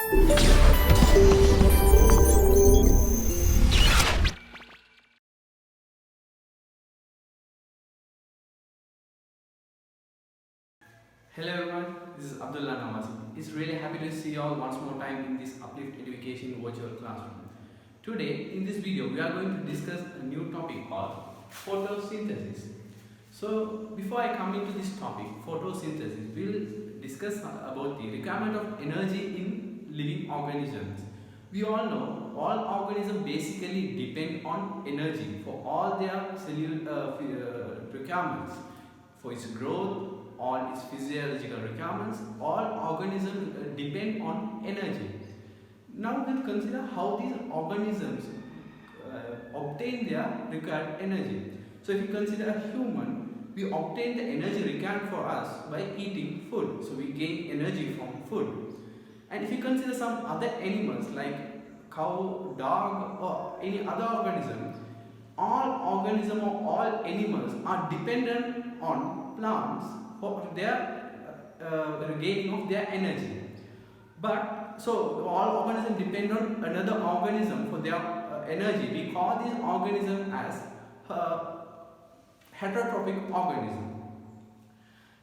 Hello everyone, this is Abdullah Namazi. It's really happy to see you all once more time in this Uplift Education virtual classroom. Today in this video we are going to discuss a new topic called photosynthesis. So before I come into this topic, photosynthesis, we will discuss about the requirement of energy in living organisms. We all know all organisms basically depend on energy for all their cellular requirements, for its growth, all its physiological requirements. All organisms depend on energy. Now we'll consider how these organisms obtain their required energy. So if you consider a human, we obtain the energy required for us by eating food. So we gain energy from food. And if you consider some other animals like cow, dog, or any other organism, all organisms or all animals are dependent on plants for their gaining of their energy. But so all organisms depend on another organism for their energy. We call this organism as heterotrophic organism.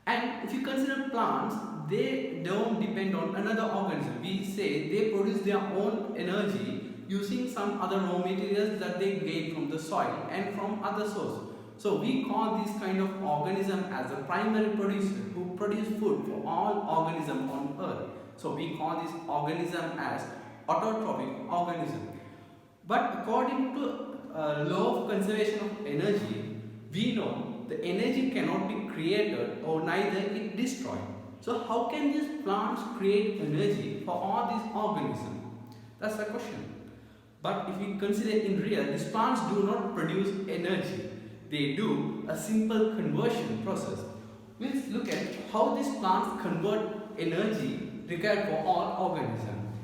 And if you consider plants, they don't depend on another organism. We say they produce their own energy using some other raw materials that they gain from the soil and from other sources. So we call this kind of organism as a primary producer who produce food for all organisms on earth. So we call this organism as autotrophic organism. But according to law of conservation of energy, we know the energy cannot be created or neither it destroyed. So how can these plants create energy for all these organisms? That's the question. But if we consider in real, these plants do not produce energy. They do a simple conversion process. Let's look at how these plants convert energy required for all organisms.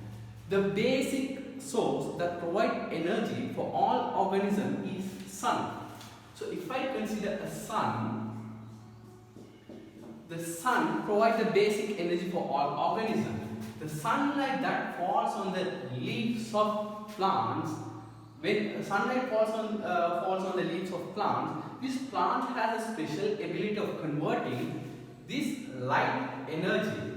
The basic source that provides energy for all organisms is sun. So if I consider a sun, the sun provides the basic energy for all organisms. The sunlight that falls on the leaves of plants, when sunlight falls on the leaves of plants, this plant has a special ability of converting this light energy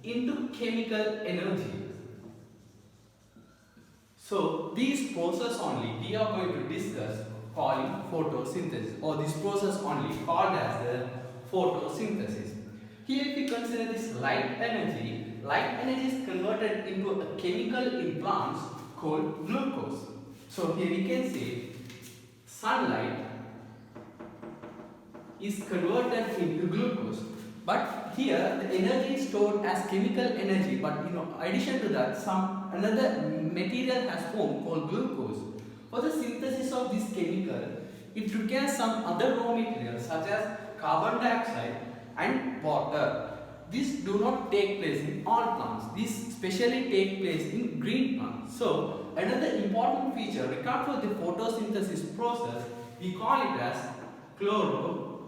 into chemical energy. So this process only we are going to discuss calling photosynthesis, or this process only called as the photosynthesis. Here if we consider this light energy is converted into a chemical in plants called glucose. So here we can say sunlight is converted into glucose. But here the energy is stored as chemical energy, but in addition to that another material has formed called glucose. For the synthesis of this chemical, it requires some other raw materials such as carbon dioxide and water. These do not take place in all plants. These specially take place in green plants. So another important feature required for the photosynthesis process, we call it as chlorophyll.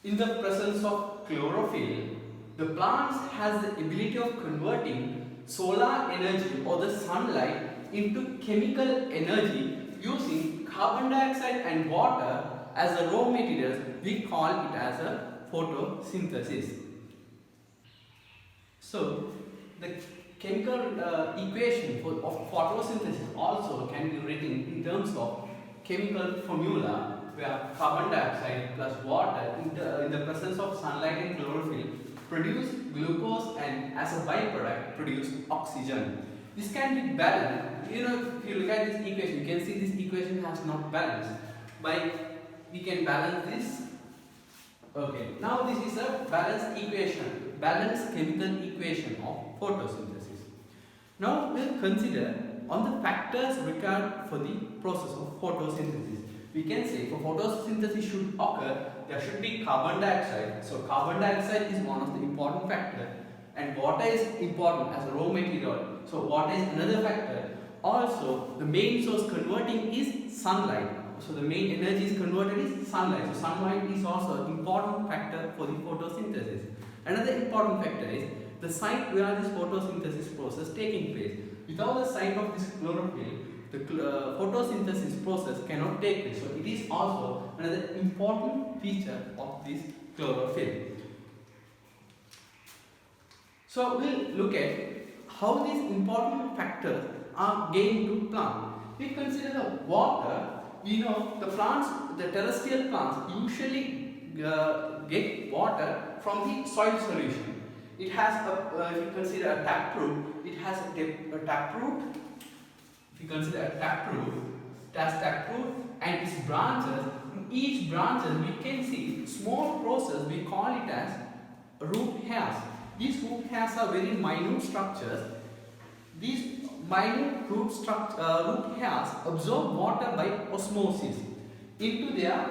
In the presence of chlorophyll, the plants has the ability of converting solar energy or the sunlight into chemical energy using carbon dioxide and water as the raw materials. We call it as a photosynthesis. So the chemical equation of photosynthesis also can be written in terms of chemical formula, where carbon dioxide plus water in the presence of sunlight and chlorophyll produce glucose, and as a byproduct produce oxygen. This can be balanced. If you look at this equation, you can see this equation has not balance. We can balance this. Okay, now this is a balanced equation, balanced chemical equation of photosynthesis. Now we'll consider on the factors required for the process of photosynthesis. We can say for photosynthesis should occur, there should be carbon dioxide. So carbon dioxide is one of the important factors, and water is important as a raw material. So water is another factor. Also, the main source converting is sunlight. so the main energy is converted is sunlight. So sunlight is also an important factor for the photosynthesis. Another important factor is the site where this photosynthesis process taking place. Without the site of this chlorophyll, the photosynthesis process cannot take place. So it is also another important feature of this chlorophyll. So we'll look at how these important factors are gained to plant. We consider the water. We know the plants, the terrestrial plants usually get water from the soil solution. It has a, if you consider a taproot, it has a taproot. If you consider a taproot, it has taproot and its branches. In each branches we can see small process, we call it as root hairs. These root hairs are very minute structures. These minute root hairs absorb water by osmosis into their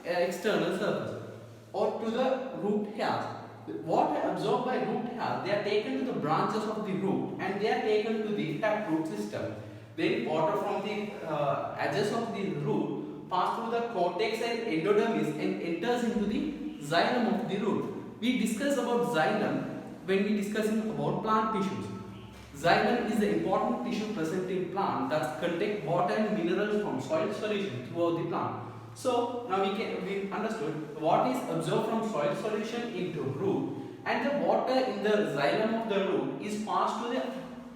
external surface or to the root hairs. The water absorbed by root hairs, they are taken to the branches of the root and they are taken to the taproot system. Then water from the edges of the root pass through the cortex and endodermis and enters into the xylem of the root. We discussed about xylem when we discussing about plant tissues. Xylem is the important tissue present in plant that contain water and minerals from soil solution throughout the plant. So now we understood what is absorbed from soil solution into root, and the water in the xylem of the root is passed to the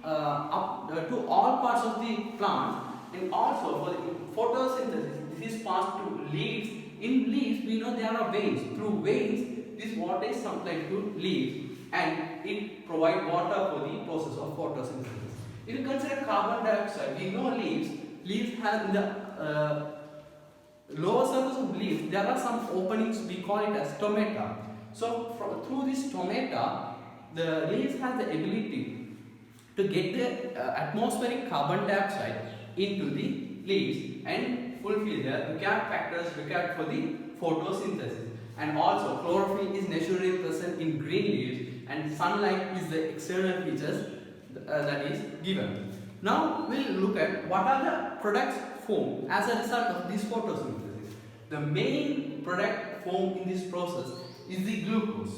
to all parts of the plant, and also for the photosynthesis this is passed to leaves. In leaves we know there are veins. Through veins this water is supplied to leaves and it provides water for the process of photosynthesis. If you consider carbon dioxide, we know leaves have in the lower surface of leaves there are some openings, we call it as stomata. So through this stomata the leaves have the ability to get the atmospheric carbon dioxide into the leaves and fulfill the required factors required for the photosynthesis. And also chlorophyll is naturally present in green leaves and sunlight is the external features that is given. Now we'll look at what are the products formed as a result of this photosynthesis. The main product formed in this process is the glucose,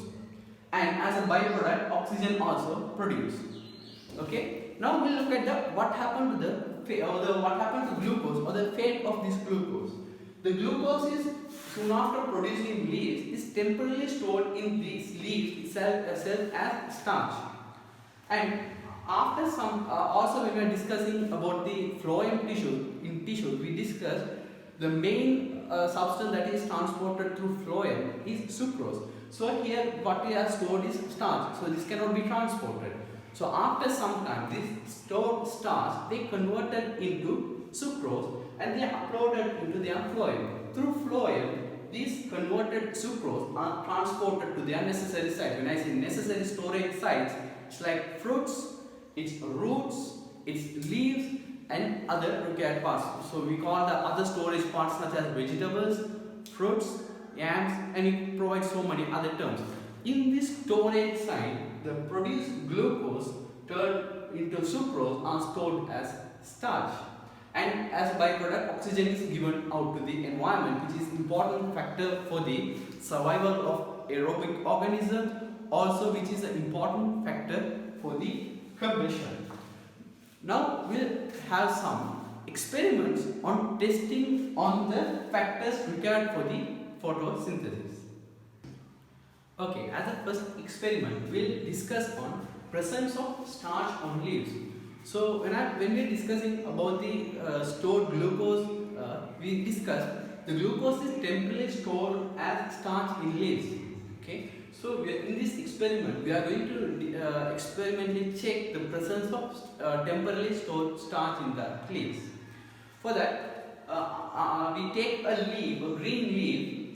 and as a byproduct oxygen also produced. Okay. Now we'll look at what happened to what happened to glucose or the fate of this glucose. The glucose is soon after producing leaves is temporarily stored in these leaves itself as starch. And after some also when we are discussing about the phloem tissues, we discussed the main substance that is transported through phloem is sucrose. So here what we have stored is starch, so this cannot be transported. So after some time this stored starch they converted into sucrose and they uploaded into their phloem. Through phloem these converted sucrose are transported to their necessary sites. When I say necessary storage sites, it's like fruits, its roots, its leaves and other required parts. So we call the other storage parts such as vegetables, fruits, yams, and it provides so many other terms. In this storage site, the produced glucose turned into sucrose are stored as starch. And as byproduct, oxygen is given out to the environment, which is important factor for the survival of aerobic organisms, also which is an important factor for the combustion. Now we'll have some experiments on testing on the factors required for the photosynthesis. Okay, as a first experiment, we'll discuss on presence of starch on leaves. So when we're discussing about the stored glucose, we discussed the glucose is temporarily stored as starch in leaves. Okay, so in this experiment we are going to experimentally check the presence of temporarily stored starch in the leaves. For that, we take a leaf, a green leaf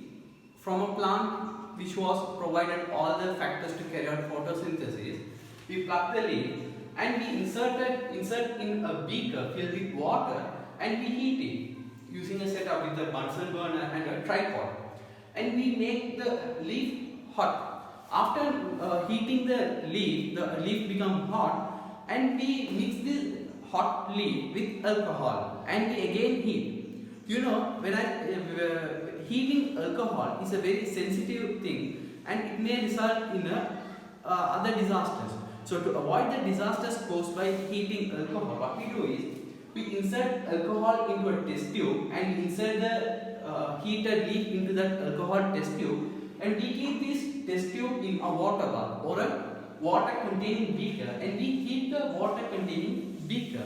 from a plant which was provided all the factors to carry out photosynthesis. We pluck the leaf and we insert in a beaker filled with water and we heat it using a setup with a Bunsen burner and a tripod, and we make the leaf hot. After heating the leaf becomes hot and we mix the hot leaf with alcohol and we again heat. You know, when heating alcohol is a very sensitive thing, and it may result in other disasters. So to avoid the disasters caused by heating alcohol, what we do is we insert alcohol into a test tube and insert the heated leaf into that alcohol test tube, and we keep this test tube in a water bath or a water containing beaker, and we heat the water containing beaker.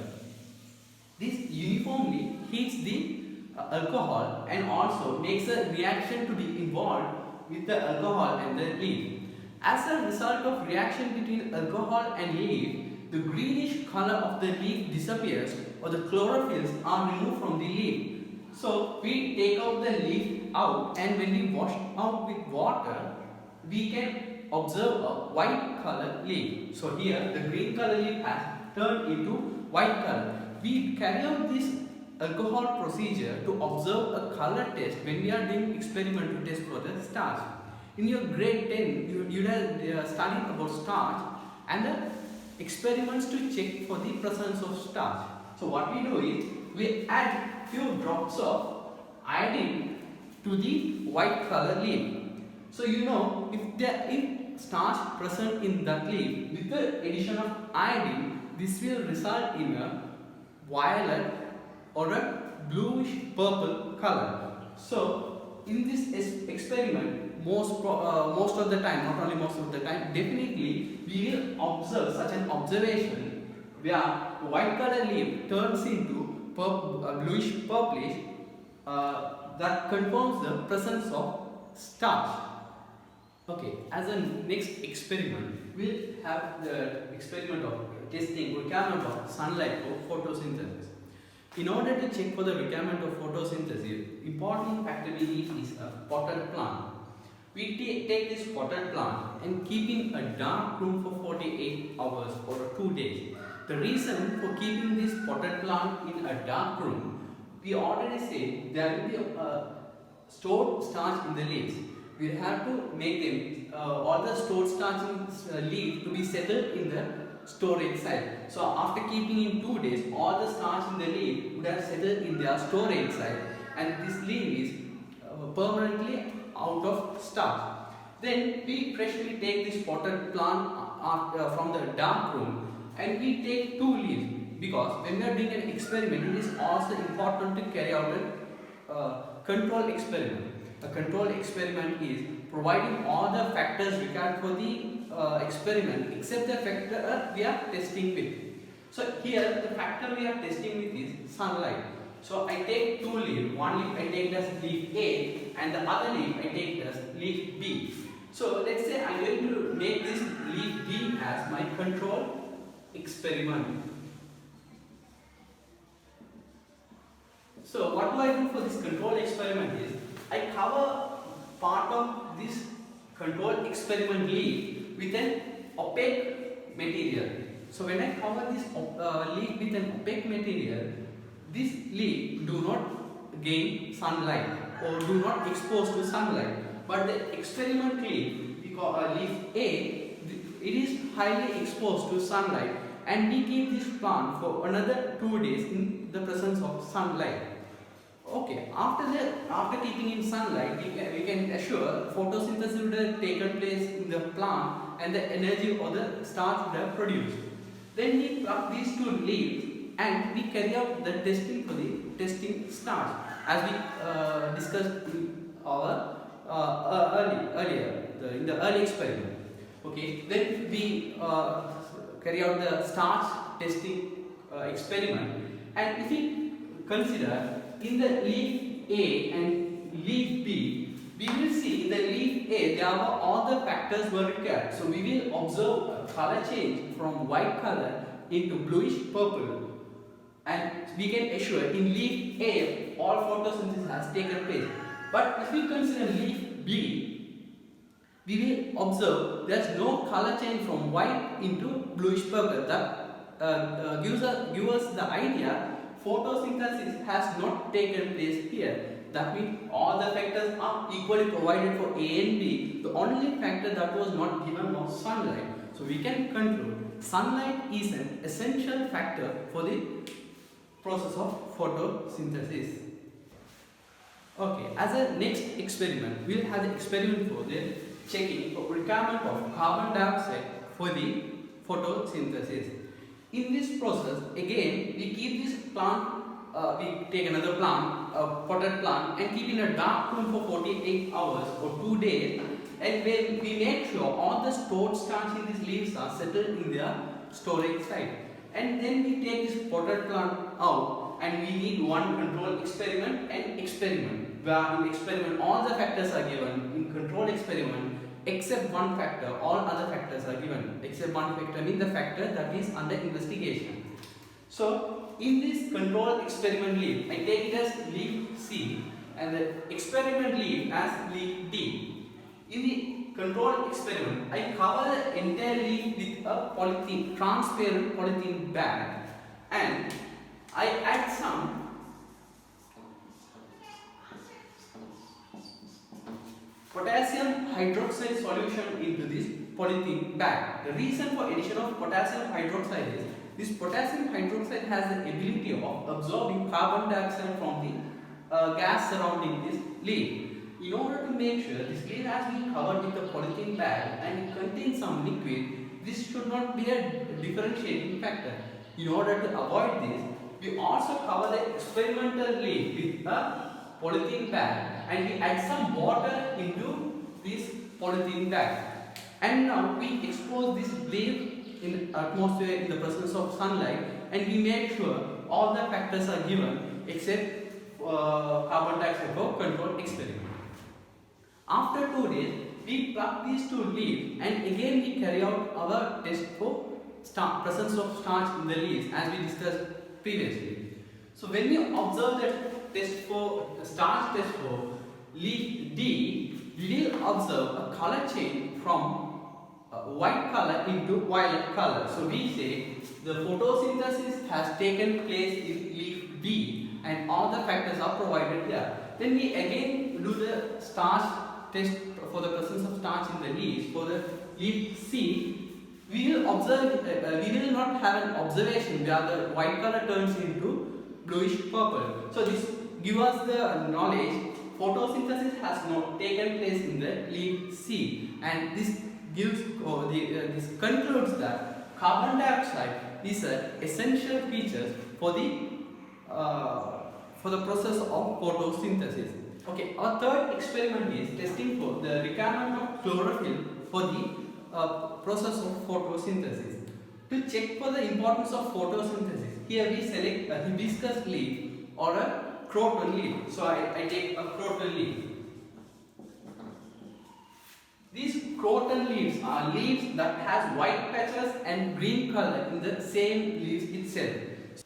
This uniformly heats the alcohol and also makes a reaction to be involved with the alcohol and the leaf. As a result of reaction between alcohol and leaf, the greenish color of the leaf disappears or the chlorophylls are removed from the leaf. So we take out the leaf out, and when we wash out with water, we can observe a white color leaf. So here the green color leaf has turned into white color. We carry out this alcohol procedure to observe a color test when we are doing experiment to test for the starch. In your grade 10, you have studied about starch and the experiments to check for the presence of starch. So what we do is we add few drops of iodine to the white color leaf. So you know, if there is starch present in that leaf, with the addition of iodine, this will result in a violet or a bluish purple color. So in this experiment, most of the time, not only most of the time, definitely we will observe such an observation where white color leaf turns into bluish purplish, that confirms the presence of starch. Okay, as a next experiment, we'll have the experiment of testing requirement of sunlight for photosynthesis. In order to check for the requirement of photosynthesis, important factor we need is a potted plant. We take this potted plant and keep in a dark room for 48 hours or 2 days. The reason for keeping this potted plant in a dark room, we already said there will be stored starch in the leaves. We have to make them all the stored starch in leaf to be settled in the storage site. So after keeping in 2 days, all the starch in the leaf would have settled in their storage site, and this leaf is permanently out of starch. Then we freshly take this potted plant from the dark room, and we take 2 leaves, because when we are doing an experiment, it is also important to carry out a control experiment. A control experiment is providing all the factors required for the experiment except the factor we are testing with. So here the factor we are testing with is sunlight. So I take 2 leaves. One leaf I take as leaf A and the other leaf I take as leaf B. So let's say I am going to make this leaf B as my control experiment. So what do I do for this control experiment is I cover part of this control experiment leaf with an opaque material. So when I cover this leaf with an opaque material, this leaf do not gain sunlight or do not expose to sunlight. But the experiment leaf, because leaf A, it is highly exposed to sunlight, and we keep this plant for another 2 days in the presence of sunlight. Okay, after keeping in sunlight, we can assure photosynthesis would have taken place in the plant and the energy or the starch would have produced. Then we pluck these 2 leaves and we carry out the testing for the testing starch, as we discussed in our earlier in the early experiment. Okay, then we carry out the starch testing experiment, and if we consider in the leaf A and leaf B, we will see in the leaf A there are all the factors were required. So we will observe a color change from white color into bluish purple, and we can assure in leaf A all photosynthesis has taken place. But if we consider leaf B, we will observe there is no color change from white into bluish purple. That gives us the idea photosynthesis has not taken place here. That means all the factors are equally provided for A and B. The only factor that was not given was sunlight. So we can conclude sunlight is an essential factor for the process of photosynthesis. Okay, as a next experiment, we'll have the experiment for the checking of requirement of carbon dioxide for the photosynthesis. In this process, again, we keep this plant, we take another plant, a potted plant, and keep in a dark room for 48 hours or 2 days, and when we make sure all the stored starch in these leaves are settled in their storage site. And then we take this potted plant out, and we need one control experiment and experiment, where in experiment all the factors are given. In control experiment, except one factor, all other factors are given. Except one factor means the factor that is under investigation. So in this control experiment leaf, I take it as leaf C and the experiment leaf as leaf D. In the control experiment, I cover the entire leaf with a polythene, transparent polythene bag, and I add some potassium hydroxide solution into this polythene bag. The reason for addition of potassium hydroxide is this potassium hydroxide has the ability of absorbing carbon dioxide from the gas surrounding this leaf. In order to make sure this leaf has been covered with a polythene bag and it contains some liquid, this should not be a differentiating factor. In order to avoid this, we also cover the experimental leaf with a polythene bag and we add some water into this polythene bag. And now we expose this leaf in atmosphere in the presence of sunlight, and we make sure all the factors are given except carbon dioxide for control experiment. After 2 days, we pluck these two leaves and again we carry out our test for presence of starch in the leaves as we discussed previously. So when we observe that test for starch test for leaf D, we will observe a color change from white color into violet color. So we say the photosynthesis has taken place in leaf B and all the factors are provided here. Then we again do the starch test for the presence of starch in the leaves. For the leaf C, we will observe, we will not have an observation where the white color turns into bluish purple. So this gives us the knowledge photosynthesis has not taken place in the leaf C, and this gives this concludes that carbon dioxide is an essential feature for the process of photosynthesis. Okay, our third experiment is testing for the requirement of chlorophyll for the process of photosynthesis. To check for the importance of photosynthesis, here we select a hibiscus leaf or a croton leaf. So I take a croton leaf. These croton leaves are leaves that has white patches and green color in the same leaves itself.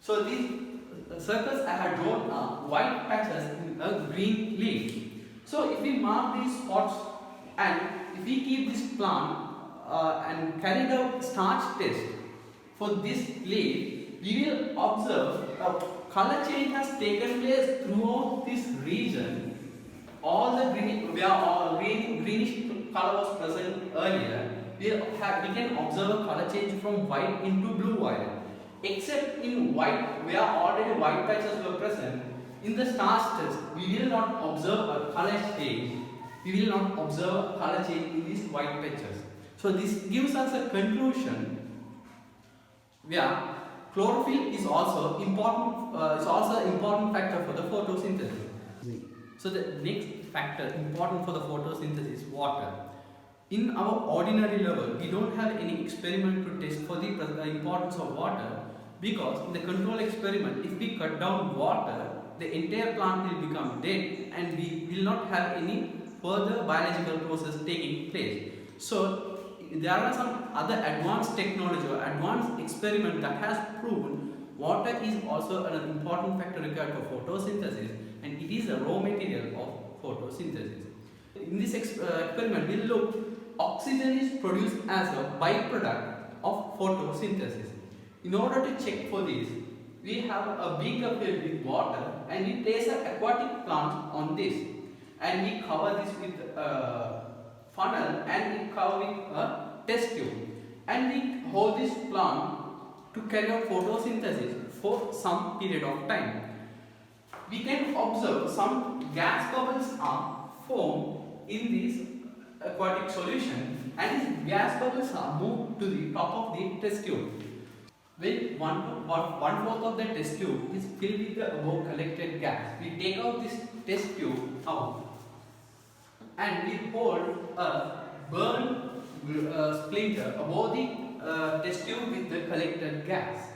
So these circles I have drawn are white patches in a green leaf. So if we mark these spots and if we keep this plant and carry out starch test for this leaf, we will observe a color change has taken place throughout this region. All the greenish color was present earlier. We can observe a color change from white into blue violet. Except in white, where already white patches were present, in the starch test, we will not observe a color change. We will not observe a color change in these white patches. So this gives us a conclusion where chlorophyll is also important. Important factor for the photosynthesis. So the next factor important for the photosynthesis is water. In our ordinary level, we don't have any experiment to test for the importance of water, because in the control experiment, if we cut down water, the entire plant will become dead and we will not have any further biological process taking place. So there are some other advanced technology or advanced experiment that has proven water is also an important factor required for photosynthesis, and it is a raw material of photosynthesis. In this experiment, we look oxygen is produced as a byproduct of photosynthesis. In order to check for this, we have a beaker filled with water and we place an aquatic plant on this, and we cover this with a funnel and we cover with a test tube, and we hold this plant to carry out photosynthesis for some period of time. we can observe some gas bubbles are formed in this aquatic solution, and these gas bubbles are moved to the top of the test tube. When one-fourth of the test tube is filled with the above collected gas, we take out this test tube out and we hold a burn splinter above the test tube with the collected gas.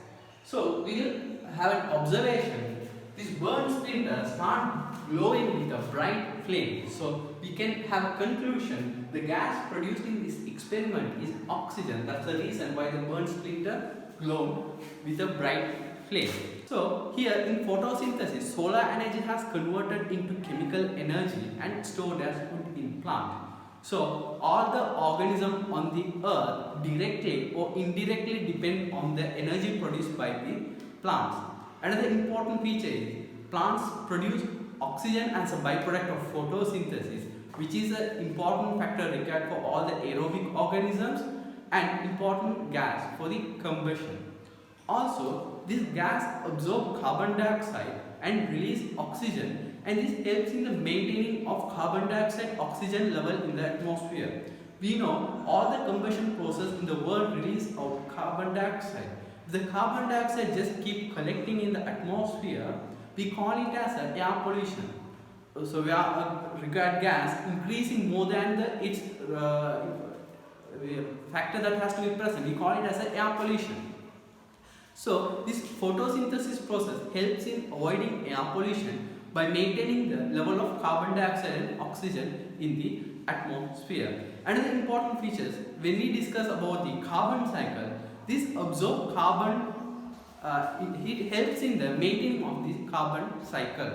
So we will have an observation. This burn splinter start glowing with a bright flame. So we can have a conclusion. The gas produced in this experiment is oxygen. That's the reason why the burn splinter glow with a bright flame. So here in photosynthesis, solar energy has converted into chemical energy and stored as food in plant. So all the organisms on the earth directly or indirectly depend on the energy produced by the plants. Another important feature is plants produce oxygen as a byproduct of photosynthesis, which is an important factor required for all the aerobic organisms and important gas for the combustion. Also, this gas absorbs carbon dioxide and release oxygen, and this helps in the maintaining of carbon dioxide oxygen level in the atmosphere. We know all the combustion process in the world release of carbon dioxide. If the carbon dioxide just keep collecting in the atmosphere, we call it as air pollution. So we are required gas increasing more than its factor that has to be present. We call it as air pollution. So this photosynthesis process helps in avoiding air pollution by maintaining the level of carbon dioxide and oxygen in the atmosphere. Another important features when we discuss about the carbon cycle, this absorbed carbon it helps in the maintaining of the carbon cycle.